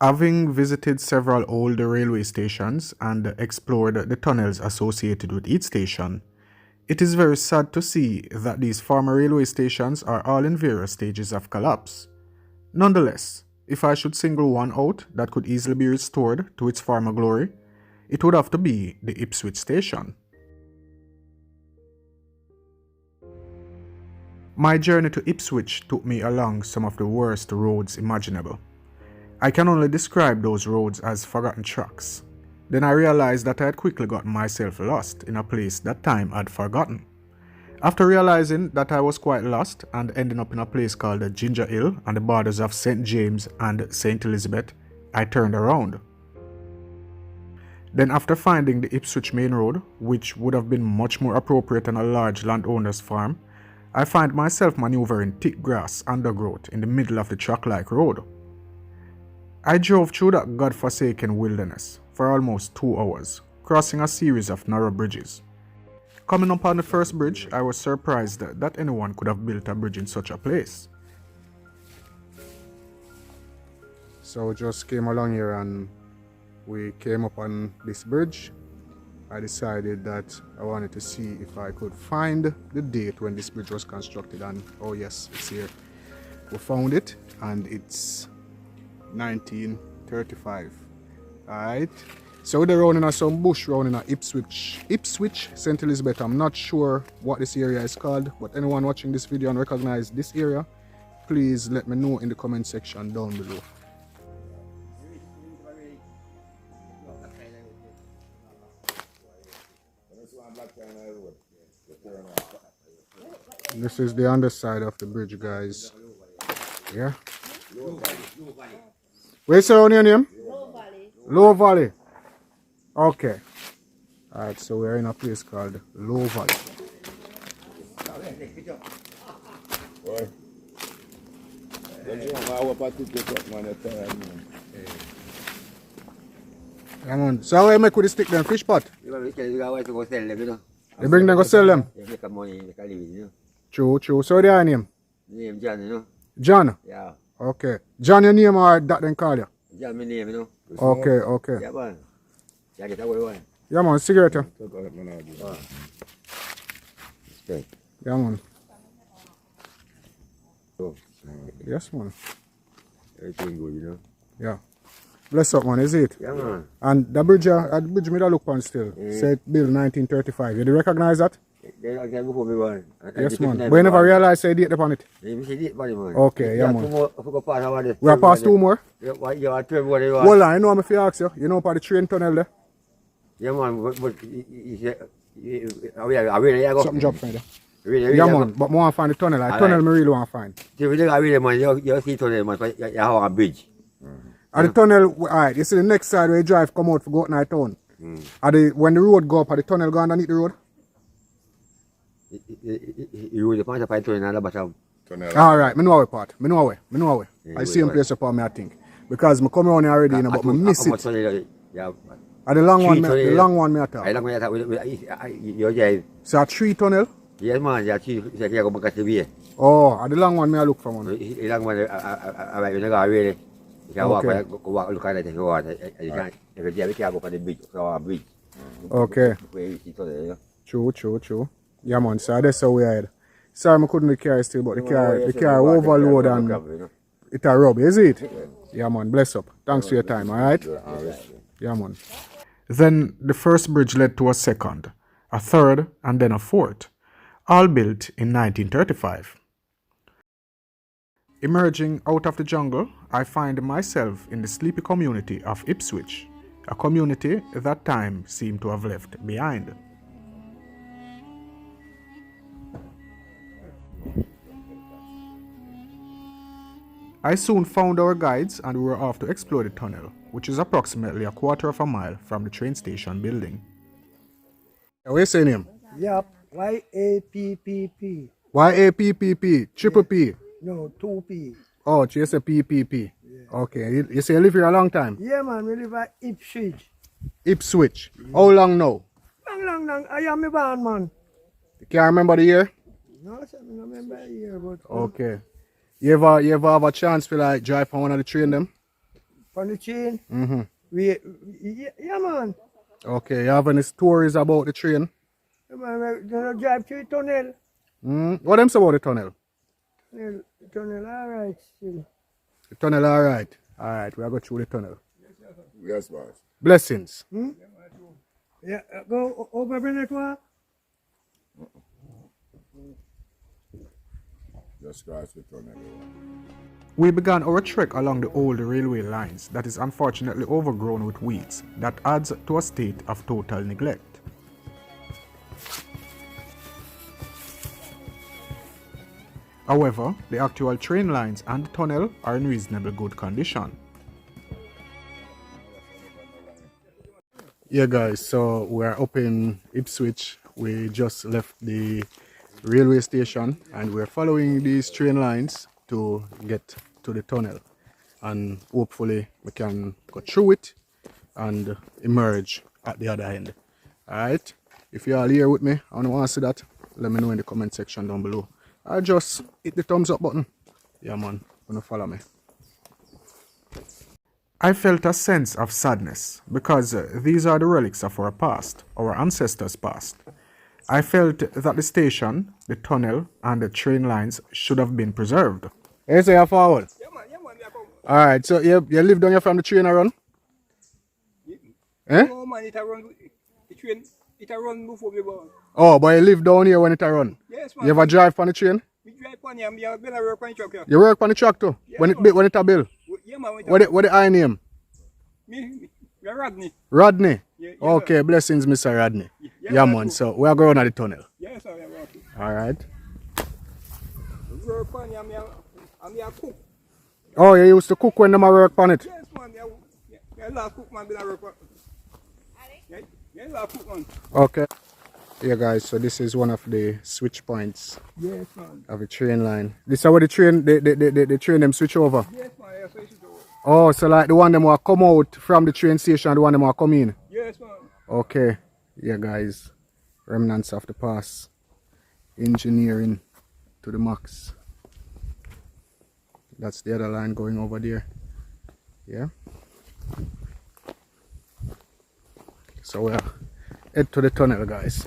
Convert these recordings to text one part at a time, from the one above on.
Having visited several old railway stations and explored the tunnels associated with each station, it is very sad to see that these former railway stations are all in various stages of collapse. Nonetheless, if I should single one out that could easily be restored to its former glory, it would have to be the Ipswich station. My journey to Ipswich took me along some of the worst roads imaginable. I can only describe those roads as forgotten tracks. Then I realized that I had quickly gotten myself lost in a place that time had forgotten. After realizing that I was quite lost and ending up in a place called the Ginger Hill on the borders of St. James and St. Elizabeth, I turned around. Then after finding the Ipswich main road, which would have been much more appropriate on a large landowner's farm, I find myself maneuvering thick grass undergrowth in the middle of the track-like road. I drove through that godforsaken wilderness for almost 2 hours, crossing a series of narrow bridges. Coming up on the first bridge, I was surprised that anyone could have built a bridge in such a place. So just came along here and we came up on this bridge. I decided that I wanted to see if I could find the date when this bridge was constructed, and oh yes, it's here. We found it and it's 1935. Alright, so they're running on some bush round in Ipswich, St. Elizabeth. I'm not sure what this area is called, but anyone watching this video and recognize this area, please let me know in the comment section down below. This is the underside of the bridge, guys. Yeah. Where's your name? Low Valley. Low Valley. Okay. Alright, so we're in a place called Low Valley. Hang on. So how you make with the stick then? Fish pot? You bring them go sell them? True, true. So they are name? Name John, you know. John? Yeah. Okay. John your name or that then call you? John my name, you know. Okay, okay. Yeah, man. Yeah, get away one. Yeah man, cigarette. Stay. Yeah man. Oh. Yes man. Everything good, you know. Yeah. Bless up man, is it? Yeah man. And the bridge me that look on still. Said build 1935. You do recognize that? They don't get before me one. Yes man. But you never realized say date upon it. You see it, man. Okay, yeah man. We are are past 2 more. You are 12 what you want. Hold on, I know I'm if you ask you. You know about the train tunnel there? Yeah man, but I really go. Something drop from there. Really, yeah man, but I want to find the tunnel. Like tunnel I really want to find. You really man, you see tunnel man, you have a bridge. And the tunnel, alright, you see the next side where you drive come out for go out night town. When the road go up, the tunnel go underneath the road? You will find a fight to another bottom. Alright, I know our part. I know our way. I see him place upon me, I think. Because I come around here already, you know, but I miss it. Yeah. And the long one, me at all. I long one at all. You're there. So a 3 tunnel? Yes, man. Yeah, 3. You go back to the oh, and the long one, me I look for one. The long one, I will go really. You can walk, look at it if you want. You can't, if you can't go for the bridge, for a bridge. Okay. True. Yeah, man, so that's how we had. Sorry, I couldn't carry still, but the car overload and it a rub, is it? Yeah, man, bless up. Thanks for your time, alright? Yeah, man. Then the first bridge led to a second, a third, and then a fourth, all built in 1935. Emerging out of the jungle, I find myself in the sleepy community of Ipswich, a community that time seemed to have left behind. I soon found our guides and we were off to explore the tunnel, which is approximately a quarter of a mile from the train station building. What is your name? Yep, Y-A-P-P-P. Y-A-P-P-P, triple P? No, 2P. Oh, just a P-P-P. Yeah. Okay, you say you live here a long time? Yeah man, we live at Ipswich. Ipswich? Yeah. How long now? Long. I am a band man. You can't remember the year? No, I don't remember the year, but... Okay. You ever have a chance to like drive on one of the train them? on the train. Mm-hmm. Yeah, man. Okay, you have any stories about the train? Yeah, man, we gonna drive through the tunnel. What them say about the tunnel? Tunnel, alright, still. The tunnel alright. Alright, we are going through the tunnel. Yes, boss. Blessings. Yeah, go over Bennett Walk. Just cross the tunnel. We began our trek along the old railway lines that is unfortunately overgrown with weeds that adds to a state of total neglect. However, the actual train lines and the tunnel are in reasonably good condition. Yeah guys, so we're up in Ipswich. We just left the railway station and we're following these train lines to get to the tunnel, and hopefully we can go through it and emerge at the other end. Alright, if you're all here with me and want to see that, let me know in the comment section down below. I just hit the thumbs up button. Yeah man, gonna follow me. I felt a sense of sadness because these are the relics of our past, our ancestors' past. I felt that the station, the tunnel, and the train lines should have been preserved. Hey, so you're forward? Yeah, man, I come. Alright, so you live down here from the train around? Eh? No, man, it a run, the train, it a run before we go. Oh, but you live down here when it a run? Yes, man. You ever drive on the train? We drive on here, me have been a work on the truck here. You work on the truck too? Yes, when man. it a bill? Yeah, man. What the I name? Me, Rodney. Rodney? Yeah, Okay, blessings Mr. Rodney. Yeah, Yeah man, man, too. so we are going on the tunnel. Yes, sir, I'm working. Alright. We work on here, me a cook. Oh, you used to cook when them a work on it? Yes, man, me a last cook, man, been a work on. Yeah, last cook, man. Okay. Yeah guys, so this is one of the switch points Yes, man. of a train line. This is where the train, the train them switch over. Yes, man, yes, so it's over. Oh, so like the one them will come out from the train station, the one them will come in. Yes, man. Okay. Yeah guys, remnants of the past. Engineering to the max. That's the other line going over there. Yeah. So we're head to the tunnel guys.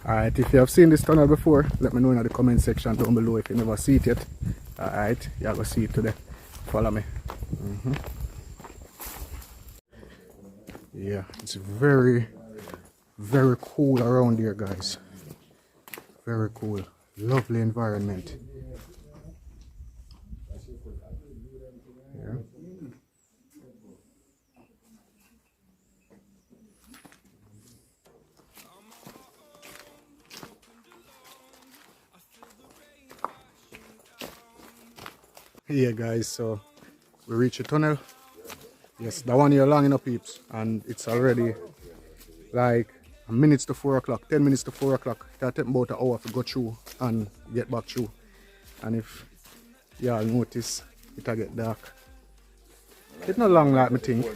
Alright, if you have seen this tunnel before, let me know in the comment section down below if you never see it yet. Alright, you're gonna see it today. Follow me. Yeah, it's very cool around here guys. Very cool. Lovely environment. Yeah. Yeah guys, so we reach the tunnel. Yes, the one here long enough peeps, and it's already like minutes to 4 o'clock, 10 minutes to 4 o'clock. It'll take about an hour to go through and get back through. And if y'all notice, it'll get dark. It's not long like me think.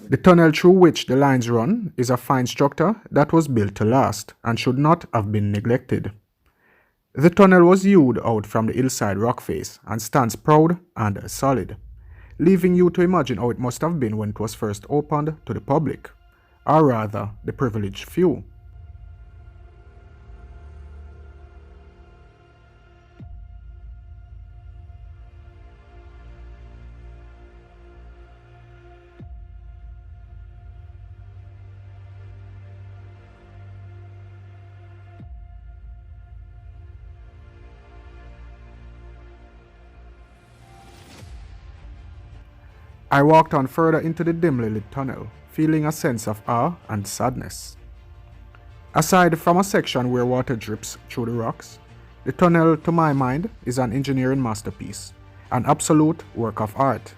The tunnel through which the lines run is a fine structure that was built to last and should not have been neglected. The tunnel was hewed out from the hillside rock face and stands proud and solid, leaving you to imagine how it must have been when it was first opened to the public, or rather the privileged few. I walked on further into the dimly lit tunnel, feeling a sense of awe and sadness. Aside from a section where water drips through the rocks, the tunnel, to my mind, is an engineering masterpiece, an absolute work of art.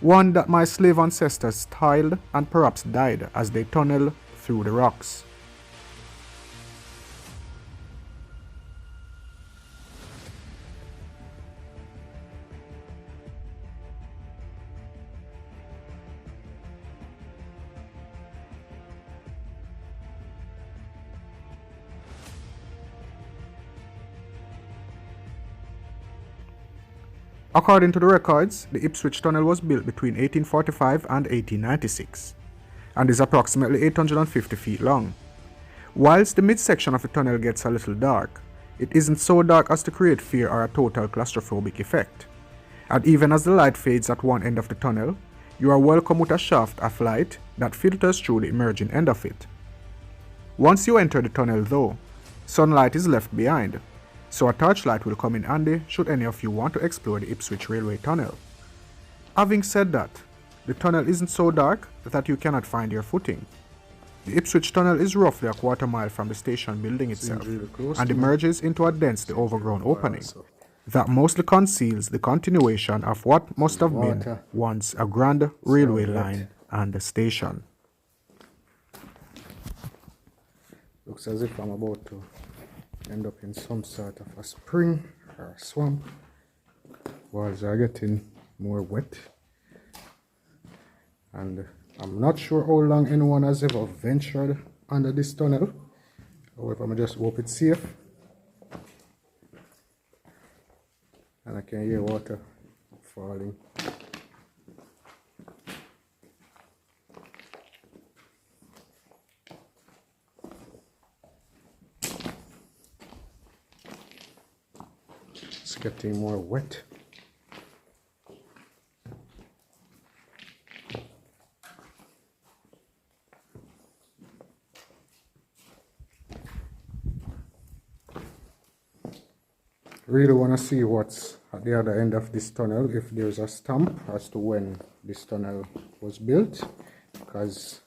One that my slave ancestors tiled and perhaps died as they tunneled through the rocks. According to the records, the Ipswich Tunnel was built between 1845 and 1896 and is approximately 850 feet long. Whilst the midsection of the tunnel gets a little dark, it isn't so dark as to create fear or a total claustrophobic effect. And even as the light fades at one end of the tunnel, you are welcome with a shaft of light that filters through the emerging end of it. Once you enter the tunnel though, sunlight is left behind, so a torchlight will come in handy should any of you want to explore the Ipswich Railway Tunnel. Having said that, the tunnel isn't so dark that you cannot find your footing. The Ipswich Tunnel is roughly a quarter mile from the station building itself and emerges into a densely overgrown opening that mostly conceals the continuation of what must have been once a grand railway line and a station. Looks as if I'm about to end up in some sort of a spring or a swamp. Walls are getting more wet, and I'm not sure how long anyone has ever ventured under this tunnel. However, I just hope it's safe. And I can hear water falling. It's getting more wet. Really want to see what's at the other end of this tunnel, if there's a stamp as to when this tunnel was built, because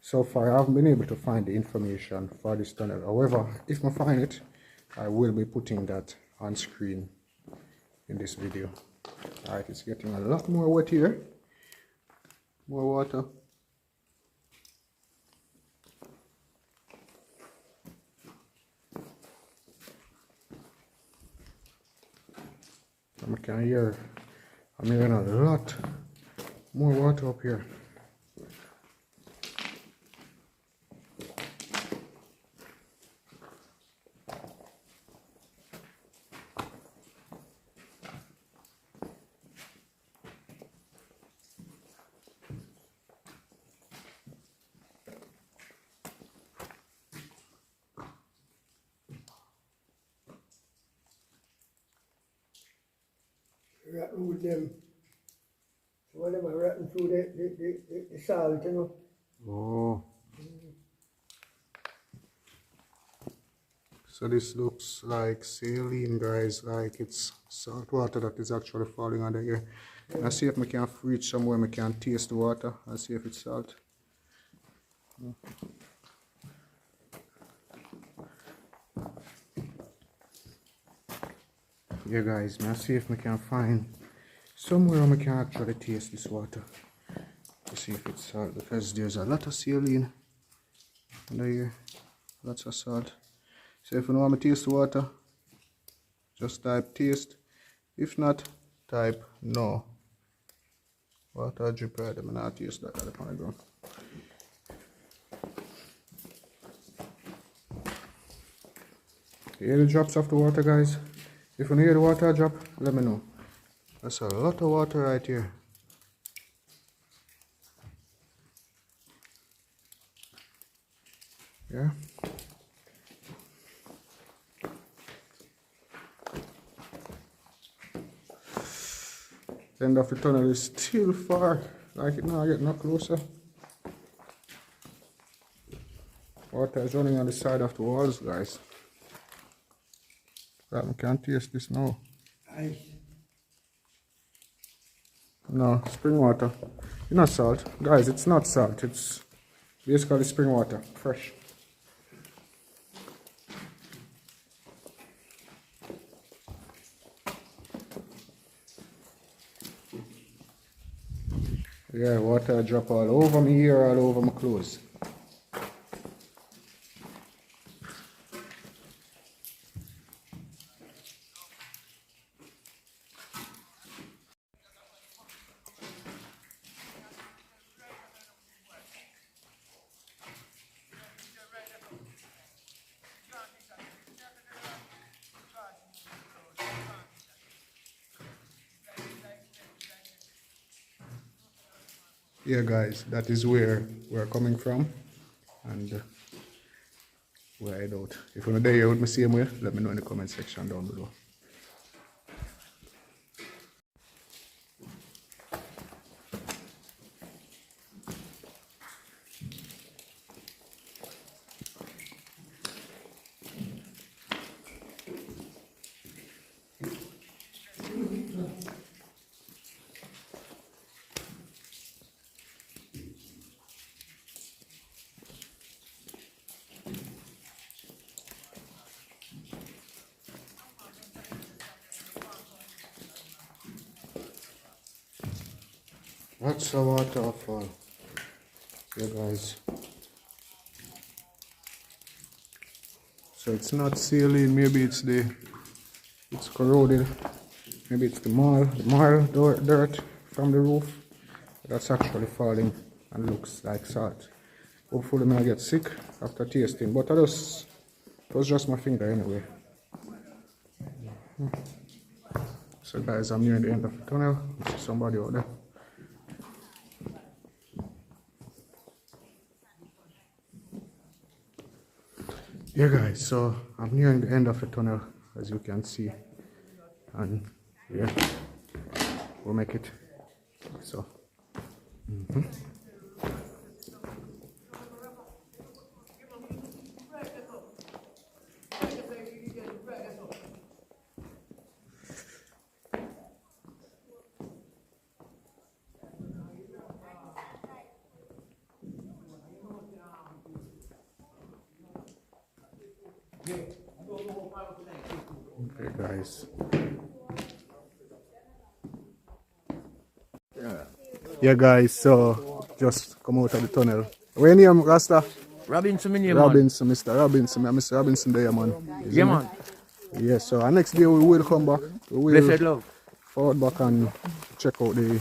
so far I haven't been able to find the information for this tunnel. However, if I find it, I will be putting that on screen in this video. Alright, it's getting a lot more wet here. More water. I can hear, I'm hearing a lot more water up here. Ratting with them. So when they were ratting through the salt, you know. Oh. So this looks like saline, guys, like it's salt water that is actually falling under here. Yeah. Let's see if I can reach somewhere I can taste the water and see if it's salt. Yeah guys, let's see if I can find somewhere I can actually taste this water to see if it's salt, because there's a lot of saline under here, lots of salt. So if you want me to taste the water, just type taste. If not, type no. Water drip right there, I'm not taste that at the ground. You hear the drops of the water, guys? If you hear the water drop, let me know. That's a lot of water right here. Yeah. The end of the tunnel is still far. Like it now, I get no closer. Water is running on the side of the walls, guys. I can't taste this now. Ice. No, spring water. It's not salt. Guys, it's not salt. It's basically spring water. Fresh. Yeah, water drop all over me here, all over my clothes. Yeah, guys, that is where we're coming from, and we're head out. If you're not there with me same way, let me know in the comment section down below. That's a waterfall. Yeah, guys. So it's not saline, maybe it's corroded. Maybe it's the marl dirt from the roof. That's actually falling and looks like salt. Hopefully I'm not get sick after tasting, but it was just my finger anyway. So guys, I'm near the end of the tunnel. I see somebody out there. Yeah guys, so I'm nearing the end of the tunnel, as you can see, and yeah, we'll make it. So okay guys. Yeah guys, so just come out of the tunnel. Where your name, Rasta? Robinson, my name, Robinson, Mr. Robinson. I'm Mr. Robinson there, man. Yeah, man. Yeah, so next day we will come back. We will Blessed love. forward back and check out the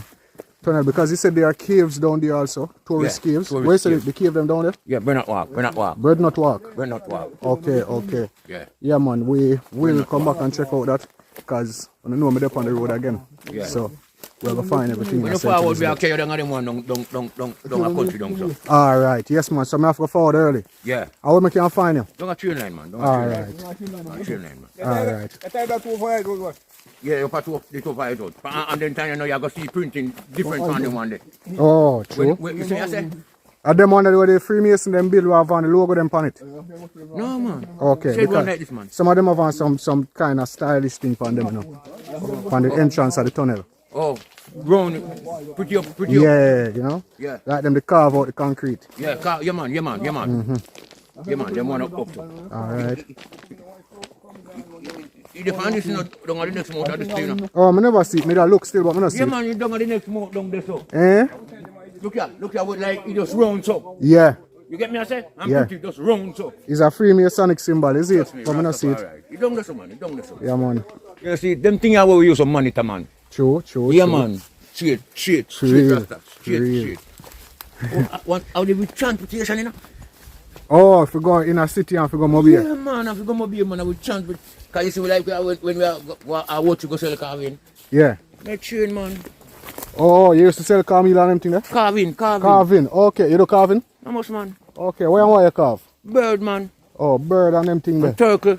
tunnel, because he said there are caves down there also, tourist caves. tourist Where is caves. the cave them down there? Yeah, Bernard Walk. Bird Not Walk. Bernard Walk. Okay, okay. Yeah. Yeah, man, we will come back and check out that, because I know I'm up on the road again. Yeah. So we're going to find everything. When you forward, we are carrying down the one down a country down so. All right, yes, man. So I have to go forward early. Yeah. How we can find you? Down a train line, man. Down All a right. train line, man. All right. I tell that over here, good. Yeah, you pass off the top of it out. And then time you know you're going to see printing different from the one day. Oh, true. You see what I say? Are them one where the Freemason them build have on the logo them on it? No, man. Okay. Say one Because like this, man. some of them have on some kind of stylish thing on them, you know. On the entrance of the tunnel. Oh, round, pretty up. Yeah, you know? Yeah. Like them they carve out the concrete. Yeah, yeah, man. Yeah, man, them one up to. Alright. You find this not down the next month of the street, you know? Oh, I never see it. Me that look still, but I not see Yeah, it. man, you down the next month down there, so. Eh? Look at what like it just rounds up. Yeah. You get me, I say? I'm Yeah. pretty just rounds up. It's a Freemasonic symbol, is it? Trust me, But I not see it. Rastafari. You don't listen, man. You don't listen. Yeah, man. You see, them things are where we use to monitor, man. True. Yeah, true. man. Straight, Real. Rasta. Straight. How did we transportation, you know? Oh, if we go in a city and if we go mobile. Yeah, man. If we go mobile, man, I will transport. Because you see, like when we are watching go sell carving. Yeah. That train, man. Oh, you used to sell carving and them thing there? Carving. Carving. Okay, you do carving? How much, man? Okay, where you carve? Bird, man. Oh, bird and them thing there. Turtle.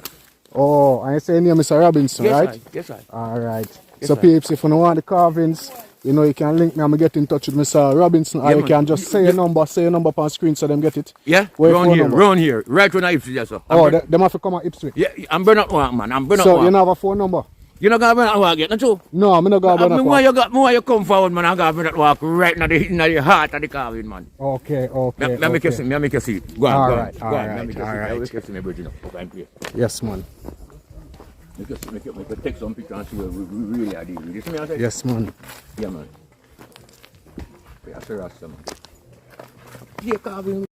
Oh, and you say your name is Robinson, Yes, right? right. Yes, right. Alright. Yes, So right. peeps, if you don't want the carvings, you know you can link me and get in touch with Mr. Robinson, or Yeah, you man. can just say your number on screen so them get it. Yeah? Where your phone number? Round here. Right when I Ipswich, yes, sir. Oh, them have to come at Ipswich. Yeah, I'm Bernard Walk, man. I'm Bernard So Walk. you don't have a phone number? You know Bernard Walk yet, not true? No, I'm not going to Me why you come forward, man, I got Bernard Walk right in the heart of the carving, man. Okay. Me make you see. Go on, Alright, go on. alright, Me alright. make you see me, Virgin. Okay, I'm clear. Yes, man. Make you take some picture and see where we really are dealing with. You see me, I say? Yes, man. Yeah, man. Yeah, sir, Rasta, man. Yeah, carving.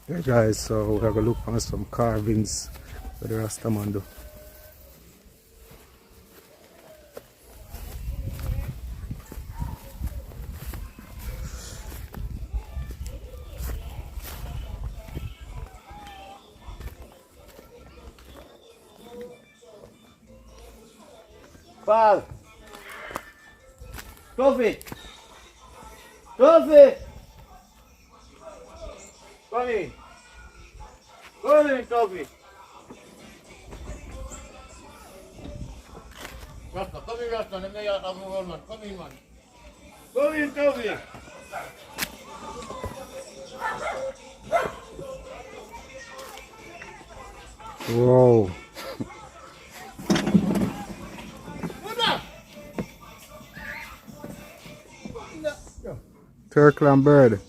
Yeah, guys, so we're going to look for some carvings for the Rastaman do. Paul. Toffee. Toffee. Come in. Come in, Toffee. Rasta, come in, Rasta. Let me have a roll, man. Come in, man. Come in, Toffee. Whoa. Turkey and bird.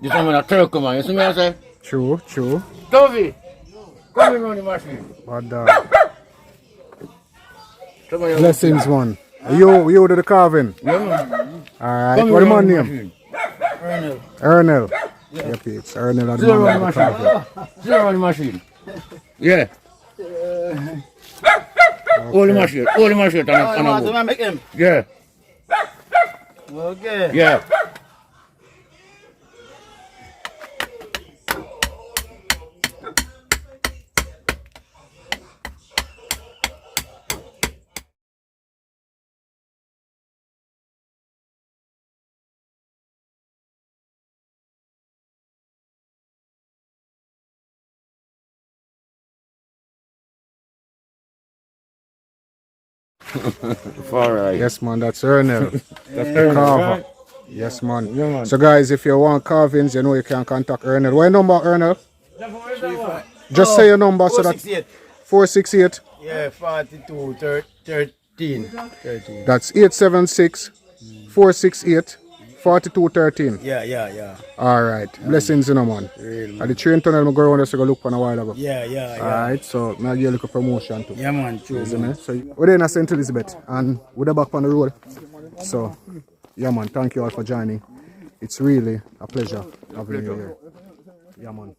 This one a turkey, man. You see me I say? True, true. Toffee. Come in on the machine. But Come on, blessings, man. You do the carving? yeah, man. Alright, what the man name? Machine. Ernest. Ernell. Yep, it's Ernell and the Zero on man the of the carving. machine. Zero on the machine. Yeah. Hold the machine. Hold the machine. I make him. Yeah. Okay. Yeah. All right. Yes, man, that's Ernell. That's Ernest, Carver. right? Yes, man. Yeah, man. So, guys, if you want carvings, you know you can contact Ernell. What number, Ernell? Just say your number so that 468. Yeah, 42, 13. That's 876 468 4213. Yeah. All right. Blessings, you know, man. At the train tunnel, I go around to go look for a while ago. Yeah. All right. So, now you look a promotion too. Yeah, man, true. Man. So, we're in St. Elizabeth and we're back on the road. So, yeah, man. Thank you all for joining. It's really a pleasure having you here. Yeah, man.